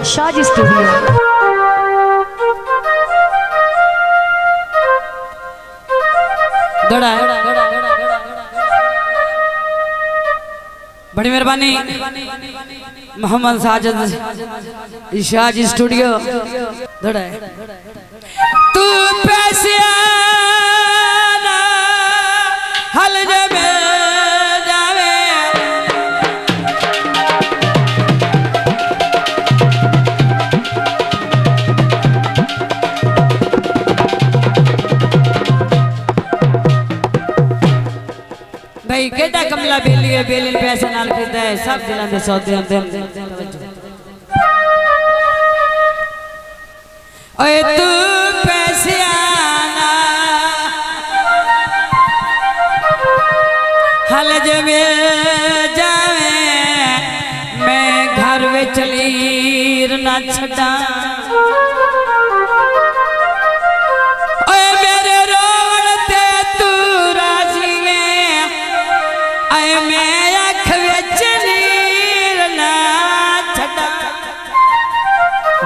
Shaz studio. दड़ा बड़ी मेहरबानी Mohammad Sajid Shaz studio. दड़ा तू पैसे हल जमे जावे भाई केटा कमला बेली है, बेली पैसे नाल फिरदा है, सब दिलां दे सौदे होंदे। ओए तू पैसे आना हल जमे जावे मैं घर में चलीर ना छड़ा।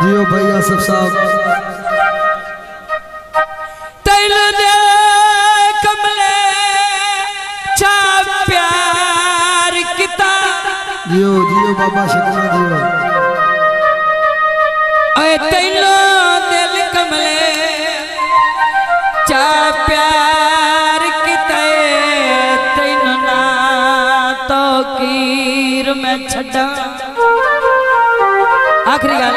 जियो भैया सब साहब तैलू दे कमले चा प्यार किता। जियो जियो बाबा शकना जियो। ओए तैलू दिल कमले चा प्यार किता तैनू ना तो कीर में छड़ा। आखिरी गाल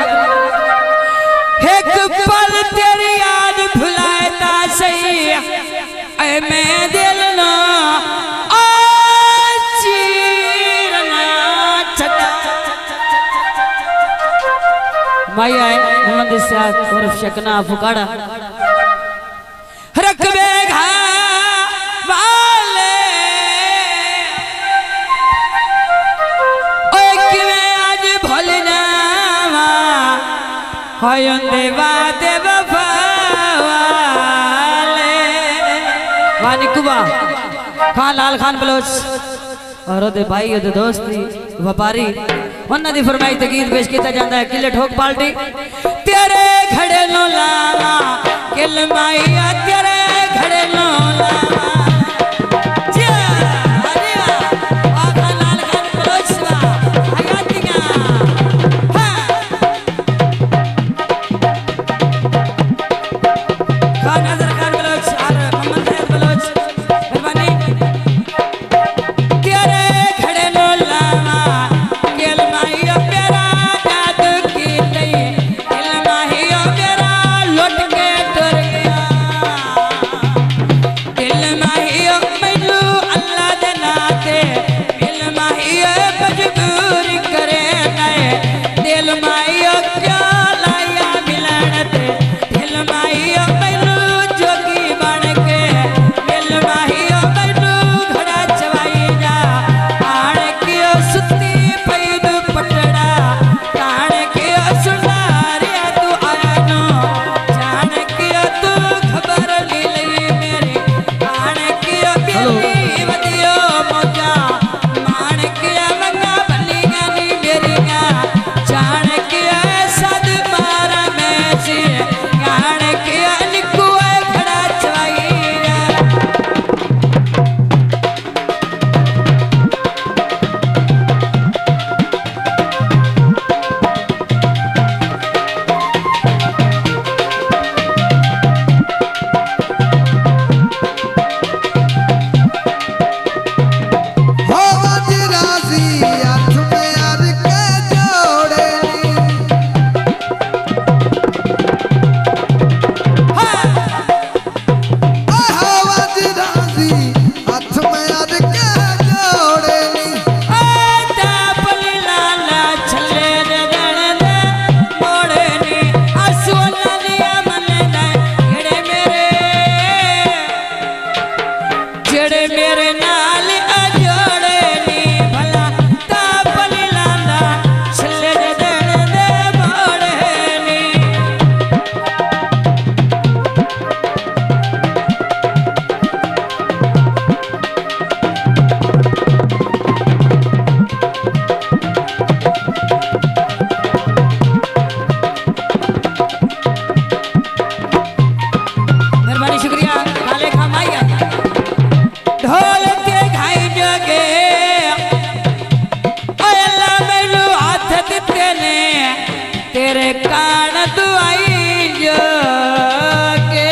एक पल तेरी याद भुलाता सही ऐ मैं दिल ना चीरना छटा। माई आए मोहम्मद साहब उर्फ शकना फुकाड़ा रकबे वाले ओए किवें आज भूलना होंदे वादे वफा वाले। वानी कुबा खान लाल खान बलोच और ओदे भाई ओदे दोस्ती व्यापारी उन्हां दी फरमाइश ते गीत पेश किया जाता है। किले ठोक पार्टी तेरे घड़े नो लावा किल माइया तेरे घड़े नो लावा। दिल तेरे कान दुआई जो के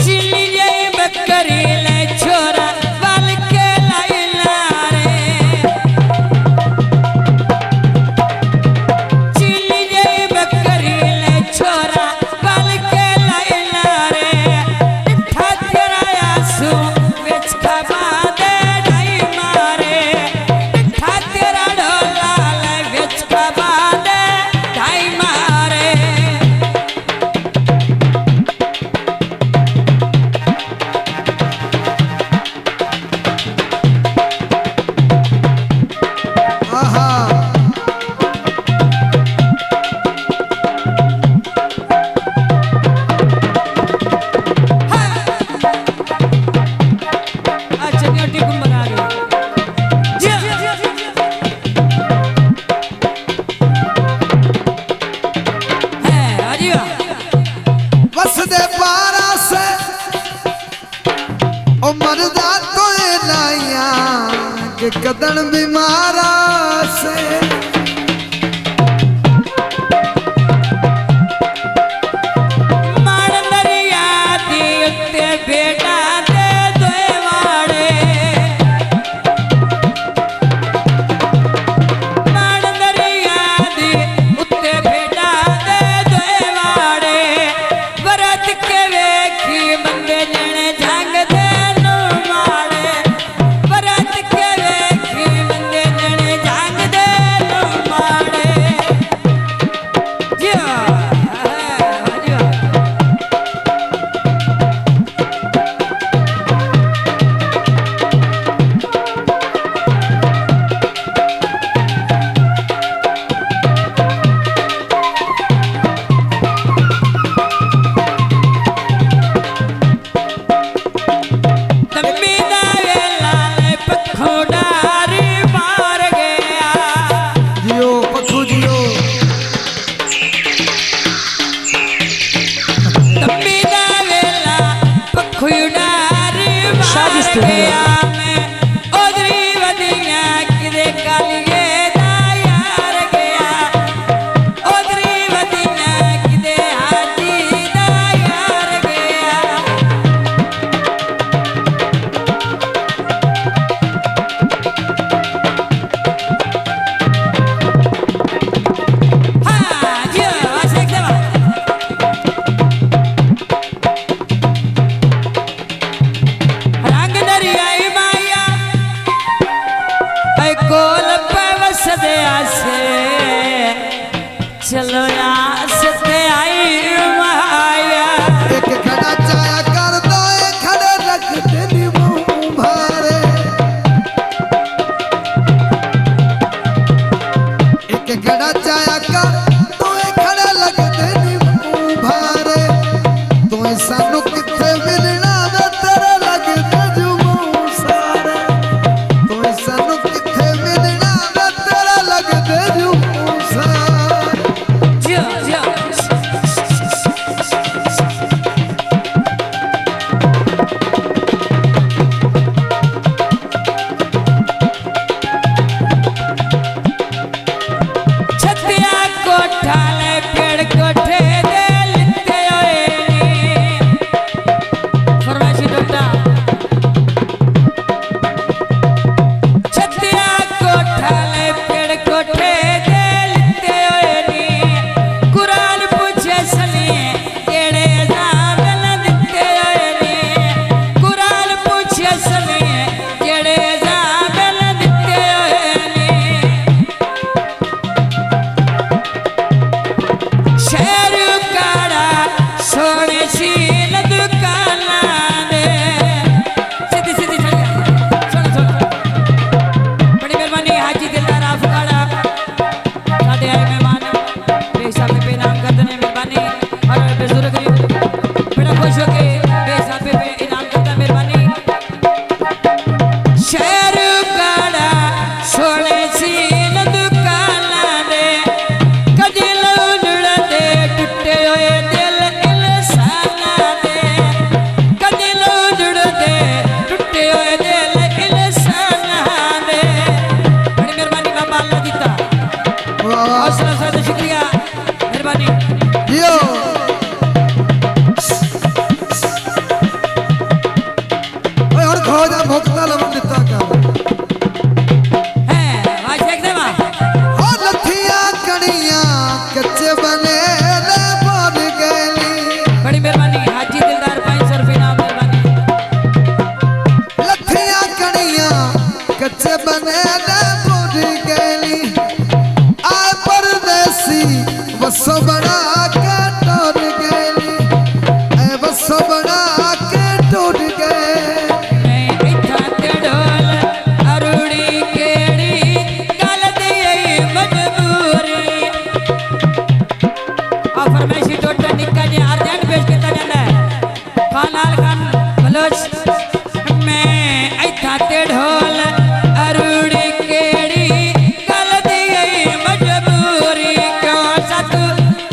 चिली जई बकरी ले छोरा वाल के लाइला रे चिली जई बकरी ले छोरा वाल के लाइला रे इठा तेरा आंसू बेच खबा दे ढाई मारे इठा तेरा ढोला ले बेच खबा दे ढाई मारे आहा अच्छा न्यूटी कुंभ आ गई जी है आजिया बस दे पारा से ओ मरदा तो लाया के कदन बीमारा से मान दरिया दी उत्ते बेटा दे दोए वाड़े मान दरिया दी उत्ते बेटा दे दोए वाड़े बरत के वेखी बंदे जने जंग दे नु माड़े बरत के वेखी बंदे जने जंग दे नु माड़े जिया जिया तम्मी दा वेला ले पखोडारी मार गया जियो पखू जियो तम्मी दा वेला पखोडारी मार गया मैं ओदरी वदिया किदे कालिए दा यार गया ओदरी वदिया किदे हाजी दा यार गया हाँ जियो आशेक देवा रंग दरियाई जियो ओए और खो जा भोक्ता लम दिता का है भाई देख दे मां ओ लठिया कणिया कच्चे बने ले बोल गली बड़ी मेहरबानी हाजी दिलदार 500 रुपए नाम मेहरबानी लठिया कणिया कच्चे बने ले बोल गली आए परदेसी बसो बना के टूट गली ए बसो बना के टूट गए मैं इथा ते ढोल अरुड़ी केड़ी गल दी मजबूरी आ फरमाइशी टोटा निक्का जी अर्जेंट पेश किया जाता है खान लाल खान बलोच मैं इथा ते ढोल अरुड़ी केड़ी गल दी मजबूरी क्यों सत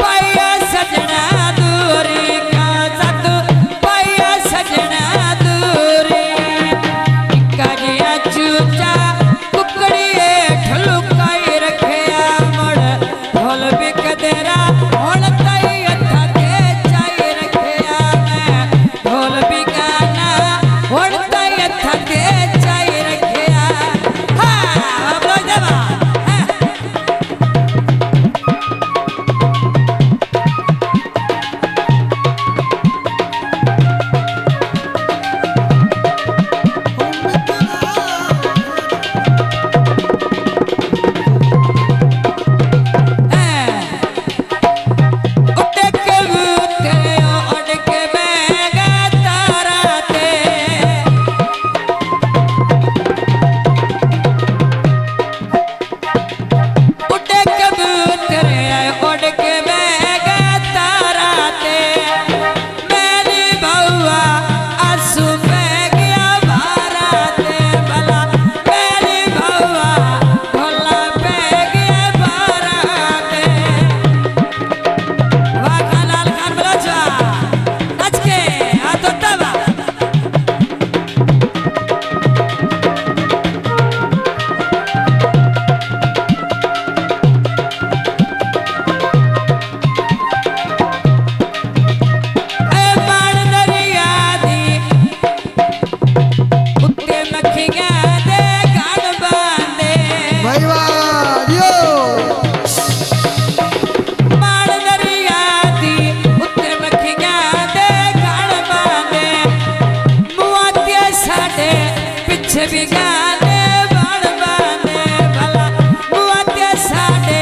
पाया सजना दूरी क्यों सत पाया सजना दूरी निक्का जिया चूचा कुकड़ी ठलुकाई रखिया मुड़ ढोल बिक तेरा हुण ताई हथा ते चाई रखिया मैं ढोल बिकाना हुण ताई हथा ते चाई रखिया हाँ बोलो देवा उड़ के बूते उड़ के बैगा तारा ते उड़ के बूते उड़ के बैगा तारा ते मेरी बउआ आंसू पे गया बारा ते भला मेरी बउआ भोला पे गया बारा ते वाह खान लाल खान बलोचा नच के हाथों तबा ए बाण दरिया दी उत्ते मक्खियां दे गान बांधे भाई वाह जियो बाण दरिया दी उत्ते मक्खियां दे गान बांधे मुआते साडे पिछे भी गाने बाण बांधे भला मुआते साडे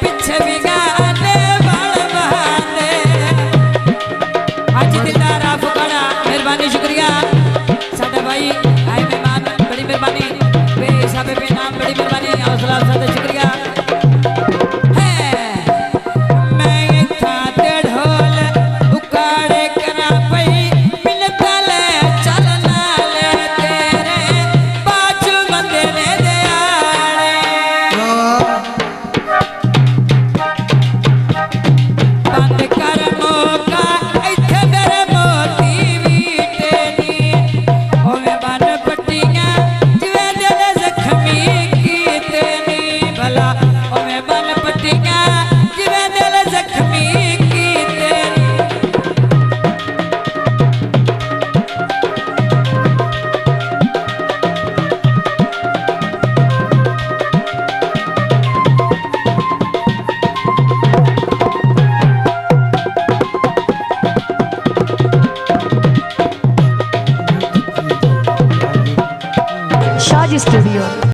पिछे भी गाने बाण बांधे हाजी दिलदार आप बड़ा मेहरबानी शुक्रिया साडा भाई आए मेहमान बड़ी मेहरबानी बेहिसाबे बेनाम बड़ी मेहरबानी हौसला अफजा शुक्रिया है मैं इथा ते ढोल उकाड़े करा पई मिलता ले चल नाले तेरे बाजू बंदे ने दयाड़े बंद कर मौका इथे मेरे मोती वीटे नी ओवे बन पट्टियां जिवे दिल जख्मी कीते नी भला ओवे बन पट्टियां जिवे दिल जख्मी कीते नी Shaji Studio.